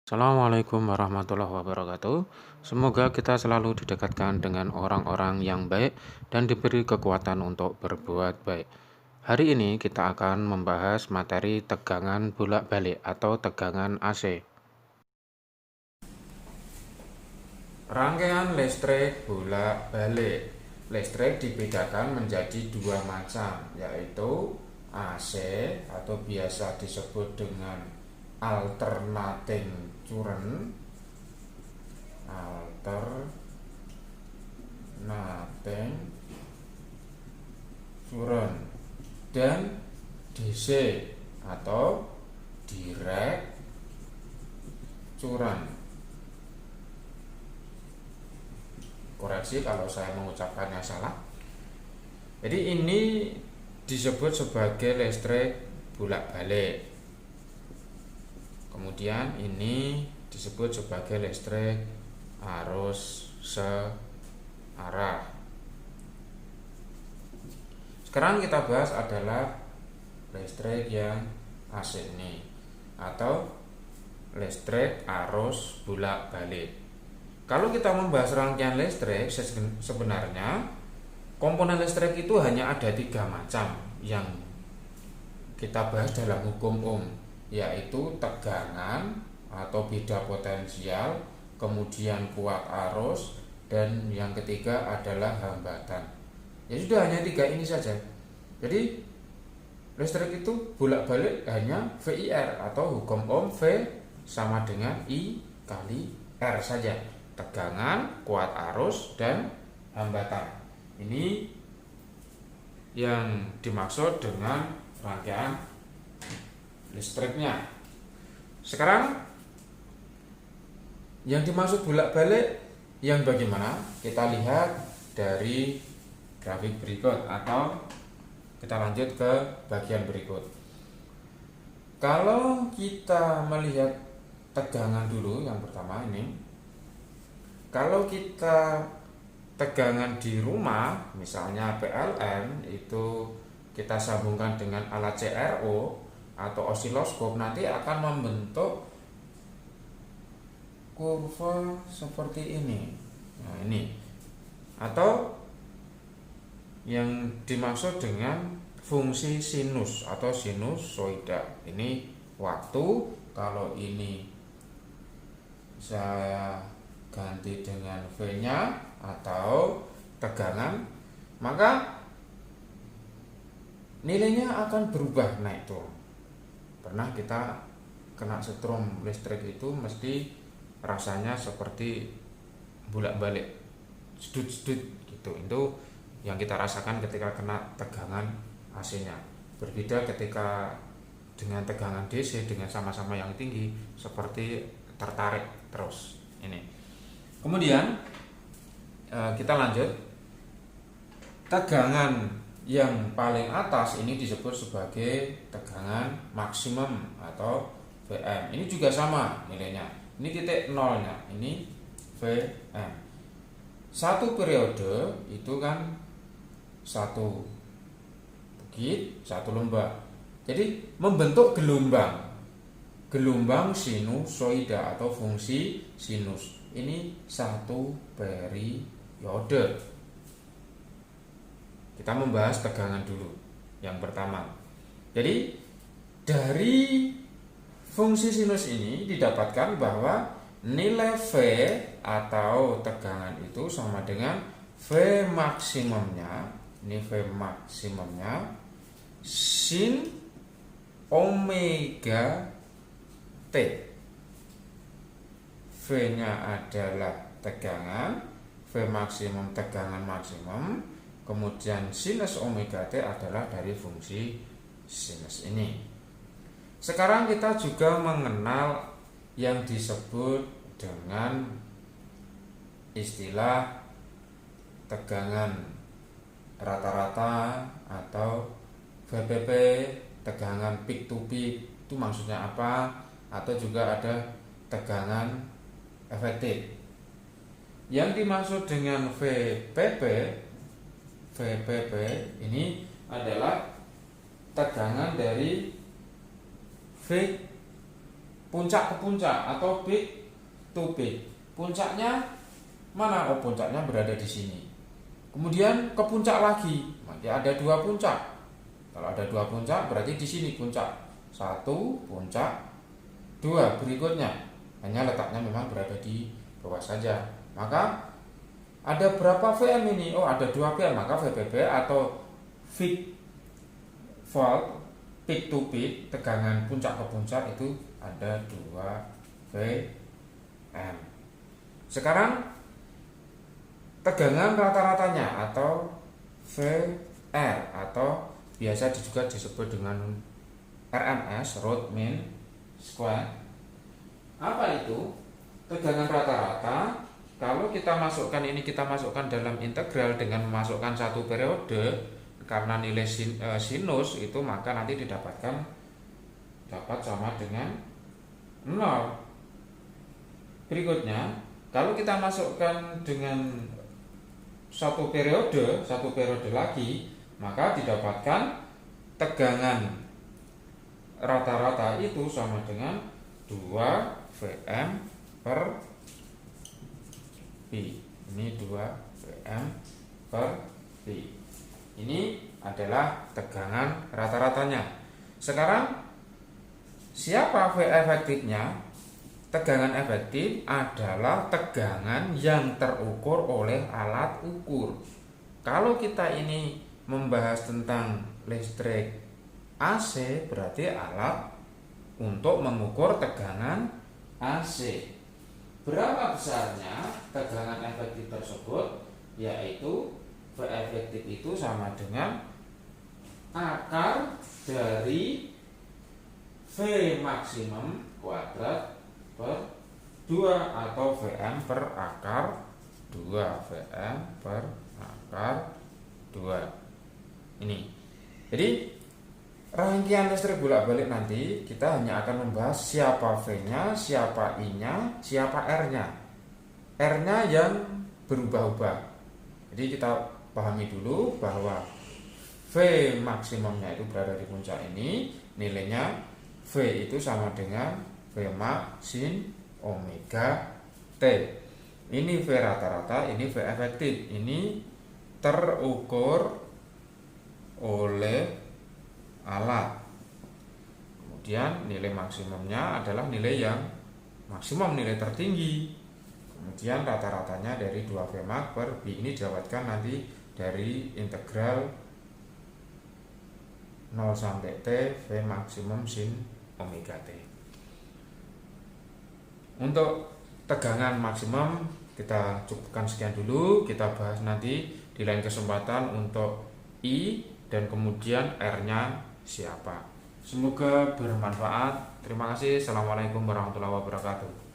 Assalamualaikum warahmatullahi wabarakatuh. Semoga kita selalu didekatkan dengan orang-orang yang baik dan diberi kekuatan untuk berbuat baik. Hari ini kita akan membahas materi tegangan bolak-balik atau tegangan AC. Rangkaian listrik bolak-balik. Listrik dibedakan menjadi dua macam, yaitu AC atau biasa disebut dengan alternating current, dan DC atau direct current. Koreksi kalau saya mengucapkannya salah. Jadi ini disebut sebagai listrik bolak-balik. Kemudian ini disebut sebagai listrik arus searah. Sekarang kita bahas adalah listrik yang AC ini atau listrik arus bolak-balik. Kalau kita membahas rangkaian listrik, sebenarnya komponen listrik itu hanya ada 3 macam yang kita bahas dalam hukum ohm, yaitu tegangan atau beda potensial, kemudian kuat arus, dan yang ketiga adalah hambatan. Ya sudah, hanya 3 ini saja. Jadi listrik itu bolak-balik hanya VIR atau hukum ohm, V sama dengan I kali R saja. Tegangan, kuat arus, dan hambatan. Ini yang dimaksud dengan rangkaian listriknya. Sekarang yang dimaksud bolak-balik yang bagaimana? Kita lihat dari grafik berikut atau kita lanjut ke bagian berikut. Kalau kita melihat tegangan dulu yang pertama ini, kalau kita tegangan di rumah, misalnya PLN, itu kita sambungkan dengan alat CRO atau osiloskop, nanti akan membentuk kurva seperti ini. Nah, ini. Atau yang dimaksud dengan fungsi sinus atau sinusoida. Ini waktu, kalau ini saya ganti dengan V-nya atau tegangan, maka nilainya akan berubah naik turun. Pernah kita kena setrum listrik itu mesti rasanya seperti bolak-balik, sedut-sedut gitu. Itu yang kita rasakan ketika kena tegangan AC-nya. Berbeda ketika dengan tegangan DC dengan sama-sama yang tinggi, seperti tertarik terus ini. Kemudian kita lanjut. Tegangan yang paling atas ini disebut sebagai tegangan maksimum atau VM. Ini juga sama nilainya. Ini titik nolnya, ini VM. Satu periode itu kan satu bukit, satu lembah. Jadi membentuk gelombang sinusoida atau fungsi sinus. Ini satu periode. Kita membahas tegangan dulu yang pertama. Jadi dari fungsi sinus ini didapatkan bahwa nilai V atau tegangan itu sama dengan V maksimumnya, ini V maksimumnya sin omega T. V-nya adalah tegangan, V maksimum tegangan maksimum, kemudian sinus omega T adalah dari fungsi sinus ini. Sekarang kita juga mengenal yang disebut dengan istilah tegangan rata-rata atau VPP, tegangan peak to peak. Itu maksudnya apa? Atau juga ada tegangan efektif. Yang dimaksud dengan VPP ini adalah tegangan dari V puncak ke puncak atau peak to peak. Puncaknya mana? Oh, puncaknya berada di sini. Kemudian ke puncak lagi, maka ada dua puncak. Kalau ada dua puncak berarti di sini puncak satu, puncak dua berikutnya. Hanya letaknya memang berada di bawah saja. Maka ada berapa VM ini? Oh, ada 2 VM, maka VPB atau peak fault, peak to peak, tegangan puncak ke puncak itu ada 2 VM. Sekarang tegangan rata-ratanya atau VR atau biasa juga disebut dengan RMS, root mean square. Apa itu? Tegangan rata-rata. Kalau kita masukkan ini, kita masukkan dalam integral dengan memasukkan satu periode, karena nilai sinus itu maka nanti dapat sama dengan 0. Berikutnya, kalau kita masukkan dengan satu periode lagi, maka didapatkan tegangan rata-rata itu sama dengan 2 VM per P. Ini 2 VM per P. Ini adalah tegangan rata-ratanya. Sekarang siapa V efektifnya? Tegangan efektif adalah tegangan yang terukur oleh alat ukur. Kalau kita ini membahas tentang listrik AC, berarti alat untuk mengukur tegangan AC. Berapa besarnya tegangan efektif tersebut? Yaitu V efektif itu sama dengan akar dari V maksimum kuadrat per 2 atau VM per akar 2. VM per akar 2. Ini. Jadi rangkaian listrik bolak-balik nanti kita hanya akan membahas siapa V-nya, siapa I-nya, siapa R-nya. R-nya yang berubah-ubah. Jadi kita pahami dulu bahwa V maksimumnya itu berada di puncak ini, nilainya V itu sama dengan V max sin omega T. Ini V rata-rata, ini V efektif. Ini terukur oleh alat. Kemudian nilai maksimumnya adalah nilai yang maksimum, nilai tertinggi. Kemudian rata-ratanya dari 2 V max per B. Ini didapatkan nanti dari integral 0 sampai T V maksimum sin omega T. Untuk tegangan maksimum kita cukupkan sekian dulu. Kita bahas nanti di lain kesempatan untuk I dan kemudian R-nya siapa. Semoga bermanfaat. Terima kasih. Assalamualaikum warahmatullahi wabarakatuh.